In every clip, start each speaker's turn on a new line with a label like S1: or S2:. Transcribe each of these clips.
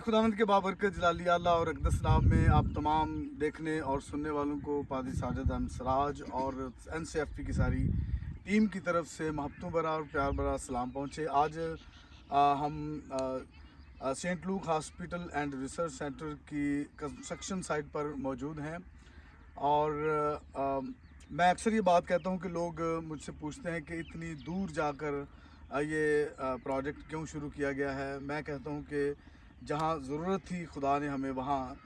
S1: खुदावंद के बाबरकत जलाली अल्लाह और अक़दस नाम में आप तमाम देखने और सुनने वालों को पादी साजिद अहमद सराज और NCFP की सारी टीम की तरफ से मोहब्बतों भरा और प्यार भरा सलाम पहुँचे। आज हम Saint Luke hospital and research centre की कंस्ट्रक्शन साइट पर मौजूद हैं और मैं अक्सर ये बात कहता हूँ कि लोग मुझसे पूछते हैं कि इतनी दूर जाकर ये प्रोजेक्ट क्यों शुरू किया गया है। मैं कहता हूँ कि जहाँ ज़रूरत थी खुदा ने हमें वहाँ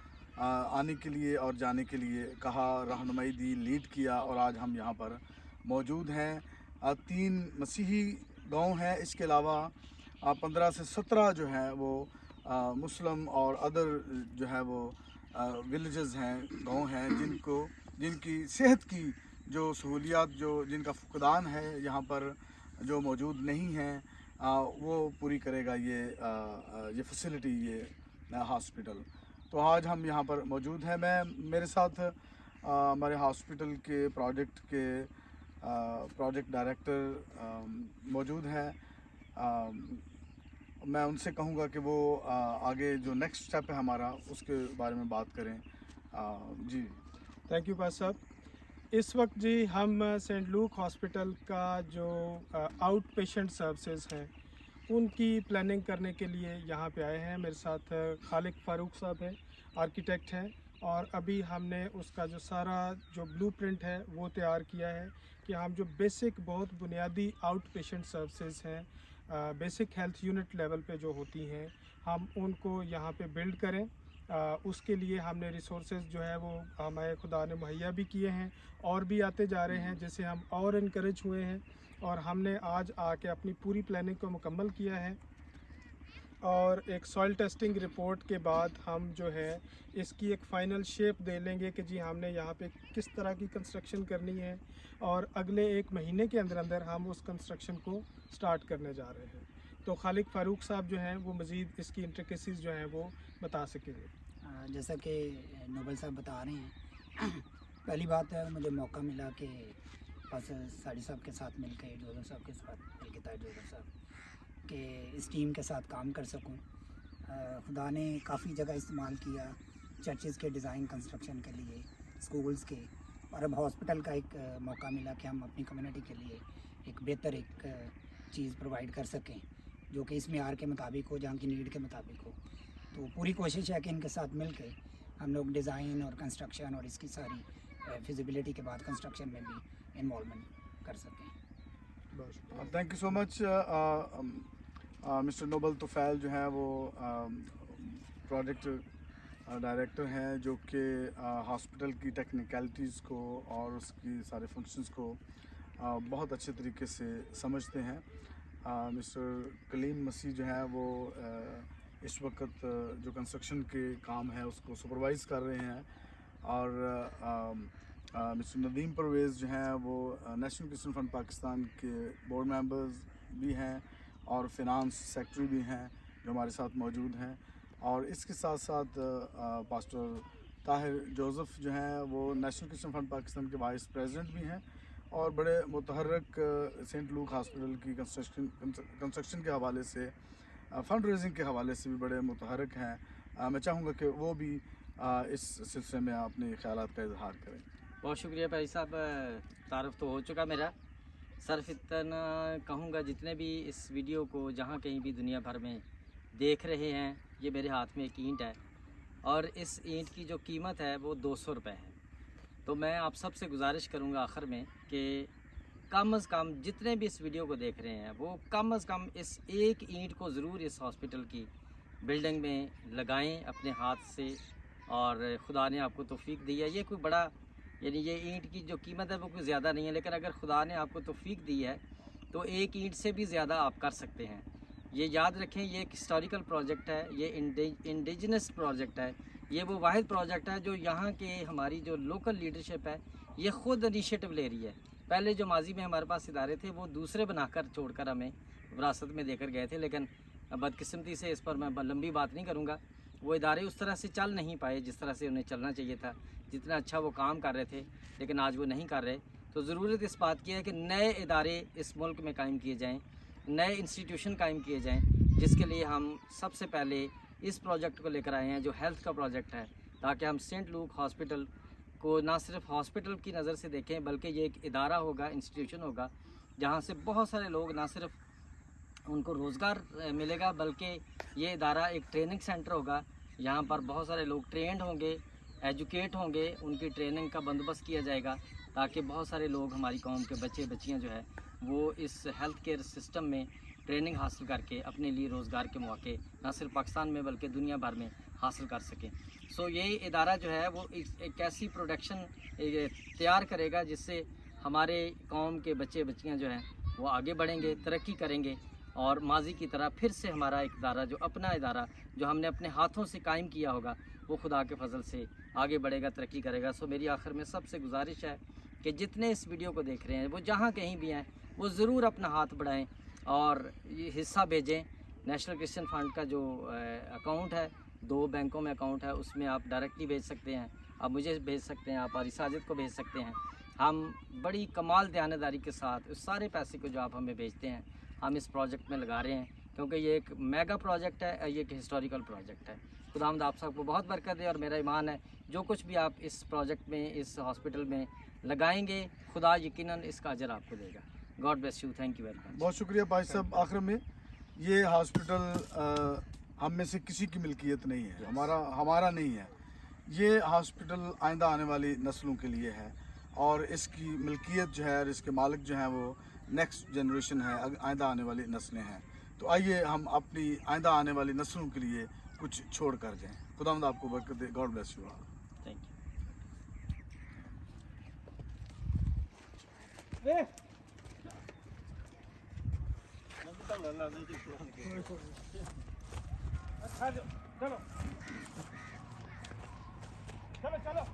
S1: आने के लिए और जाने के लिए कहा, रहनुमाई दी, लीड किया और आज हम यहाँ पर मौजूद हैं। 3 मसीही गांव हैं, इसके अलावा 15 से 17 जो हैं वो मुस्लिम और अदर जो है वो विलेजेस हैं, गांव हैं जिनकी सेहत की जो सहूलियात जिनका फुकदान है यहाँ पर जो मौजूद नहीं हैं वो पूरी करेगा ये फैसिलिटी, ये हॉस्पिटल। तो आज हम यहाँ पर मौजूद हैं। मेरे साथ हमारे हॉस्पिटल के प्रोजेक्ट डायरेक्टर मौजूद हैं। मैं उनसे कहूँगा कि वो आगे जो नेक्स्ट स्टेप है हमारा उसके बारे में बात करें। जी
S2: थैंक यू पास साहब। इस वक्त जी हम सेंट लूक हॉस्पिटल का जो आउट पेशेंट सर्विसेज हैं उनकी प्लानिंग करने के लिए यहाँ पे आए हैं। मेरे साथ खालिक फ़ारूक साहब हैं, आर्किटेक्ट हैं, और अभी हमने उसका जो सारा जो ब्लूप्रिंट है वो तैयार किया है कि हम जो बेसिक बहुत बुनियादी आउट पेशेंट सर्विसेज हैं, बेसिक हेल्थ यूनिट लेवल पे जो होती हैं, हम उनको यहाँ पे बिल्ड करें। उसके लिए हमने रिसोर्सेज जो है वो हमारे खुदा ने मुहैया भी किए हैं और भी आते जा रहे हैं, जिससे हम और इनकरेज हुए हैं और हमने आज आके अपनी पूरी प्लानिंग को मुकम्मल किया है। और एक सॉइल टेस्टिंग रिपोर्ट के बाद हम जो है इसकी एक फ़ाइनल शेप दे लेंगे कि जी हमने यहाँ पे किस तरह की कंस्ट्रक्शन करनी है, और अगले 1 महीने के अंदर अंदर हम उस कंस्ट्रक्शन को स्टार्ट करने जा रहे हैं। तो खालिक फ़ारूक साहब जो हैं वो मज़ीद इसकी इंट्रिकेसीज़ जो हैं वो बता सकेंगे।
S3: जैसा कि नोबल साहब बता रहे हैं, पहली बात है मुझे मौका मिला कि बस साड़ी साहब के साथ मिलकर, जोधर साहब के साथ मिलकर, ताज जोधर साहब के इस टीम के साथ काम कर सकूं। खुदा ने काफ़ी जगह इस्तेमाल किया, चर्चेज़ के डिज़ाइन कंस्ट्रक्शन के लिए, स्कूल्स के, और अब हॉस्पिटल का एक मौका मिला कि हम अपनी कम्युनिटी के लिए एक बेहतर चीज़ प्रोवाइड कर सकें जो कि इस मेयार के मुताबिक हो, जहाँ की नीड के मुताबिक हो। तो पूरी कोशिश है कि इनके साथ मिलकर हम लोग डिज़ाइन और कंस्ट्रक्शन और इसकी सारी फिजिबिलिटी के बाद कंस्ट्रक्शन में भी इन्वॉल्वमेंट कर सकें।
S1: Thank you so much. Mister नोबल तुफैल जो है वो प्रोजेक्ट डायरेक्टर हैं जो कि हॉस्पिटल की टेक्निकलिटीज़ को और उसकी सारे फंक्शंस को बहुत अच्छे तरीके से समझते हैं। मिस्टर कलीम मसीह जो है वो इस वक्त जो कंस्ट्रक्शन के काम है उसको सुपरवाइज़ कर रहे हैं, और मिस्टर नदीम परवेज़ जो हैं वो नेशनल क्रिश्चियन फंड पाकिस्तान के बोर्ड मेंबर्स भी हैं और फिनांस सेक्रेटरी भी हैं जो हमारे साथ मौजूद हैं। और इसके साथ साथ पास्टर ताहिर जोसेफ जो हैं वो नेशनल क्रिश्चियन फंड पाकिस्तान के वाइस प्रेसिडेंट भी हैं और बड़े मुतहर्रिक सेंट लूक हॉस्पिटल की कंस्ट्रक्शन के हवाले से, फ़ंड रेजिंग के हवाले से भी बड़े मुतहर्रिक हैं। मैं चाहूँगा कि वो भी इस सिलसिले में अपने ख्यालात का इजहार करें।
S4: बहुत शुक्रिया भाई साहब, तारुफ तो हो चुका मेरा। सिर्फ इतना कहूँगा, जितने भी इस वीडियो को जहाँ कहीं भी दुनिया भर में देख रहे हैं, ये मेरे हाथ में एक ईंट है और इस ईंट की जो कीमत है वो 200 रुपये है। तो मैं आप सबसे गुजारिश करूँगा आखिर में कि कम अज़ कम जितने भी इस वीडियो को देख रहे हैं वो कम अज़ कम इस एक ईंट को ज़रूर इस हॉस्पिटल की बिल्डिंग में लगाएं अपने हाथ से। और खुदा ने आपको तौफीक दी है, ये कोई बड़ा, यानी ये ईंट की जो कीमत है वो कोई ज़्यादा नहीं है, लेकिन अगर खुदा ने आपको तौफीक दी है तो एक ईंट से भी ज़्यादा आप कर सकते हैं। ये याद रखें, ये एक हिस्टोरिकल प्रोजेक्ट है, ये इंडिजिनस प्रोजेक्ट है, ये वो वाहिद प्रोजेक्ट है जो यहाँ के हमारी जो लोकल लीडरशिप है ये ख़ुद इनिशिएटिव ले रही है। पहले जो माजी में हमारे पास इदारे थे वो दूसरे बनाकर छोड़कर हमें विरासत में देकर गए थे, लेकिन बदकिस्मती से, इस पर मैं लंबी बात नहीं करूँगा, वो इदारे उस तरह से चल नहीं पाए जिस तरह से उन्हें चलना चाहिए था। जितना अच्छा वो काम कर रहे थे लेकिन आज वो नहीं कर रहे। तो ज़रूरत इस बात की है कि नए इदारे इस मुल्क में कायम किए जाएँ, नए इंस्टीट्यूशन कायम किए जाएँ, जिसके लिए हम सबसे पहले इस प्रोजेक्ट को लेकर आए हैं जो हेल्थ का प्रोजेक्ट है, ताकि हम सेंट लूक हॉस्पिटल को ना सिर्फ हॉस्पिटल की नज़र से देखें बल्कि ये एक इदारा होगा, इंस्टीट्यूशन होगा, जहाँ से बहुत सारे लोग ना सिर्फ उनको रोज़गार मिलेगा बल्कि ये इदारा एक ट्रेनिंग सेंटर होगा। यहाँ पर बहुत सारे लोग ट्रेंड होंगे, एजुकेट होंगे, उनकी ट्रेनिंग का बंदोबस्त किया जाएगा ताकि बहुत सारे लोग, हमारी कौम के बच्चे बच्चियाँ जो है वो इस हेल्थ केयर सिस्टम में ट्रेनिंग हासिल करके अपने लिए रोज़गार के मौके ना सिर्फ पाकिस्तान में बल्कि दुनिया भर में हासिल कर सकें। सो ये इदारा जो है वो एक ऐसी प्रोडक्शन तैयार करेगा जिससे हमारे कौम के बच्चे बच्चियाँ जो हैं वो आगे बढ़ेंगे, तरक्की करेंगे और माजी की तरह फिर से हमारा एक इदारा, जो अपना इदारा जो हमने अपने हाथों से कायम किया होगा, वो खुदा के फजल से आगे बढ़ेगा, तरक्की करेगा। सो मेरी आखिर में सबसे गुजारिश है कि जितने इस वीडियो को देख रहे हैं वो जहाँ कहीं भी हैं वो ज़रूर अपना हाथ बढ़ाएं और ये हिस्सा भेजें। नेशनल क्रिश्चियन फंड का जो अकाउंट है, 2 बैंकों में अकाउंट है, उसमें आप डायरेक्टली भेज सकते हैं, आप मुझे भेज सकते हैं, आप आरिफ साजिद को भेज सकते हैं। हम बड़ी कमाल दयानतदारी के साथ उस सारे पैसे को जो आप हमें भेजते हैं हम इस प्रोजेक्ट में लगा रहे हैं, क्योंकि ये एक मेगा प्रोजेक्ट है, ये एक हिस्टोरिकल प्रोजेक्ट है। खुदावंद आप सबको बहुत बरकत दे और मेरा ईमान है जो कुछ भी आप इस प्रोजेक्ट में, इस हॉस्पिटल में लगाएंगे, खुदा यकीनन इसका अजर आपको देगा। God bless you, thank you very much.
S1: बहुत शुक्रिया भाई साहब। आखिर में ये हॉस्पिटल हम में से किसी की मिल्कियत नहीं है, हमारा नहीं है। ये हॉस्पिटल आइंदा आने वाली नस्लों के लिए है और इसकी मिल्कियत जो है और इसके मालिक जो हैं वो नेक्स्ट जनरेशन है, आइंदा आने वाली नस्लें हैं। तो आइए हम अपनी आइंदा आने वाली नस्लों के लिए कुछ छोड़ कर जाएँ। खुदावंद आपको बरकत दे। God bless you.
S4: Thank you.
S2: चलो चलो चलो।